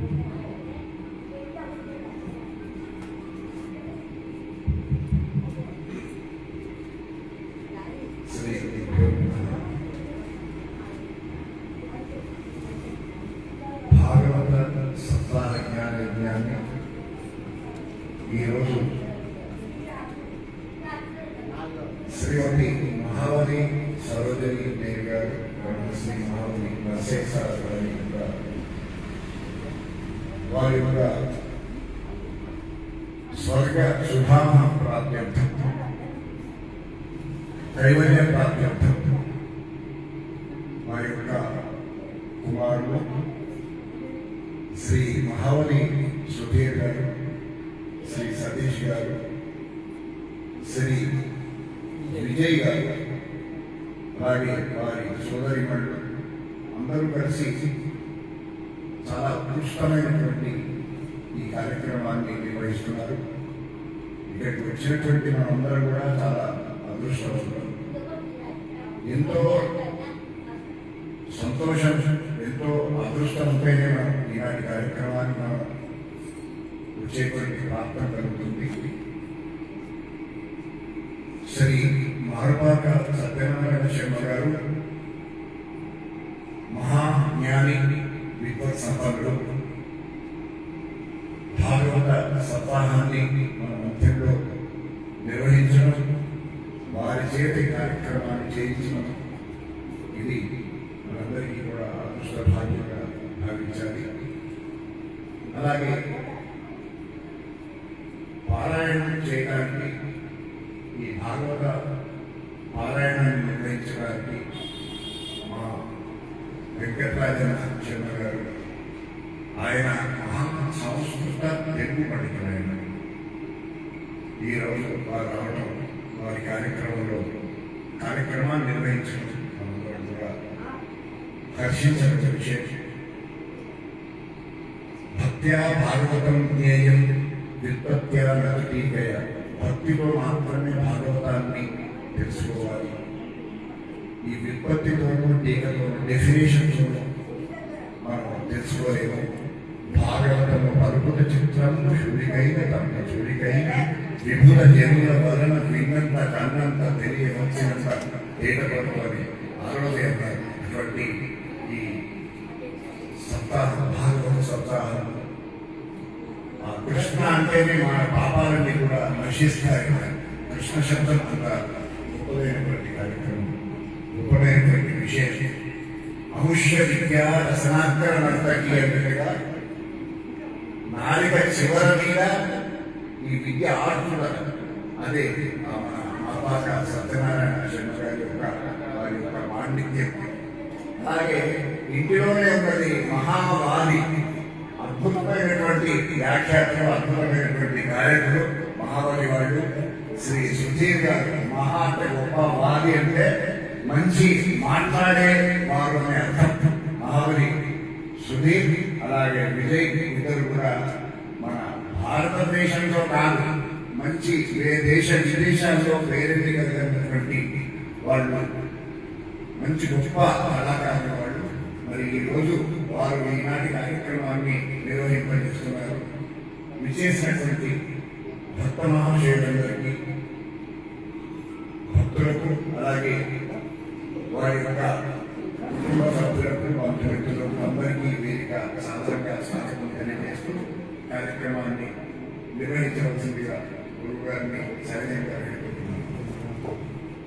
భాగవత సప్తాహ జ్ఞాన యజ్ఞాన్ని ఈరోజు శ్రీమతి మహావతి సరోజని దేవి గారు, శ్రీ మహావతి నరసేశ్వర వారి యొక్క స్వర్గ శుభామ ప్రాప్త్యర్థం, కైవల్య ప్రాప్త్యర్థం వారి యొక్క కుమారులు శ్రీ మహావతి సుధీర్ గారు, శ్రీ సతీష్ గారు, శ్రీ విజయ్ గారు, అలాగే వారి సోదరిమణులు అందరూ కలిసి చాలా ఉత్కృష్టమైనటువంటి ఈ కార్యక్రమాన్ని నిర్వహిస్తున్నారు. ఇక్కడికి వచ్చినటువంటి మనందరం కూడా చాలా అదృష్టవంతులు. ఎంతో సంతోషం, ఎంతో అదృష్టంతోనే మనం ఈనాటి కార్యక్రమాన్ని మనం వచ్చేటువంటి ప్రాప్తం కలుగుతుంది. శ్రీ మారపాక సత్యనారాయణ శర్మ గారు మహాజ్ఞాని, విద్వత్ సంపన్నుడు. భాగవత సప్తాహాన్ని మన మధ్యంలో నిర్వహించడం, వారి చేతి కార్యక్రమాన్ని చేయించడం, ఇది మనందరికీ కూడా అదృష్ట భాగ్యంగా భావించాలి. అలాగే పారాయణం చేయడానికి, ఈ భాగవత పారాయణాన్ని నిర్వహించడానికి మా వెంకటరాజన శర్మ గారు, ఆయన మహా సంస్కృత తెలుగు పండితులైన ఈరోజు వారు రావడం, వారి కార్యక్రమాన్ని నిర్వహించడం మనందరం కూడా హర్షించిన విషయం. భక్త్యా భాగవతం జ్ఞేయం వ్యుత్పత్త్యాగయ, భక్తితో మాత్రమే భాగవతాన్ని తెలుసుకోవాలి. ఈ వ్యుత్పత్తితోనూ టీకతోనూ డెఫినేషన్తోనూ మనం తెలుసుకోలేము. భాగవతము పలుకుట చిత్రము శుడికైన తమ శుడికైన విభుల జనుల వలన విన్నంత కన్నంత తెలియవచ్చినంత ఏకపడుతుంది. ఆ రోజే అటువంటి ఈ సప్తాహం, భాగవత సప్తాహం, కృష్ణ అంటేనే మన పాపాలన్నీ కూడా నశిస్తాయి. కృష్ణ శబ్దం అంత గొప్పదైనటువంటి కార్యక్రమం, గొప్పదైనటువంటి విశేషం. అముష్య విద్యా రసనాకర నర్తకి అన్నట్టుగా నాలిక చివర మీద ఈ విద్య ఆడుతున్నారు. అదే మన అపాక సత్యనారాయణ శర్మ గారి యొక్క వారి యొక్క పాండిత్యం. అలాగే ఇంటిలోనే ఉన్నది మహావాలి, అద్భుతమైనటువంటి వ్యాఖ్యాతలు, అద్భుతమైనటువంటి గాయకులు మహావాలి వాళ్ళు. శ్రీ సుధీర్ గారు, మహా అంటే గొప్ప, వాలి అంటే మంచి మాట్లాడే వారు అనే అర్థం. మహాబలి సుధీర్ అలాగే విజయ్ ఇద్దరు కూడా మన భారతదేశంలో కాదు, మంచి దేశ విదేశాల్లో ప్రేరేపించగలిగినటువంటి వాళ్ళు, మంచి గొప్ప కళాకారులు వాళ్ళు. మరి ఈరోజు వారు ఈనాటి కార్యక్రమాన్ని నిర్వహింపజేస్తున్నారు. విచేసినటువంటి భక్త మహాశయులందరికీ, భక్తులకు, అలాగే వారి యొక్క కుటుంబ సభ్యులకు, బంధుమిత్రులకు అందరికీ వేదిక సాధారణంగా స్వాగతం తెలియజేస్తూ కార్యక్రమాన్ని నిర్వహించవలసిందిగా గురువు గారిని సరైన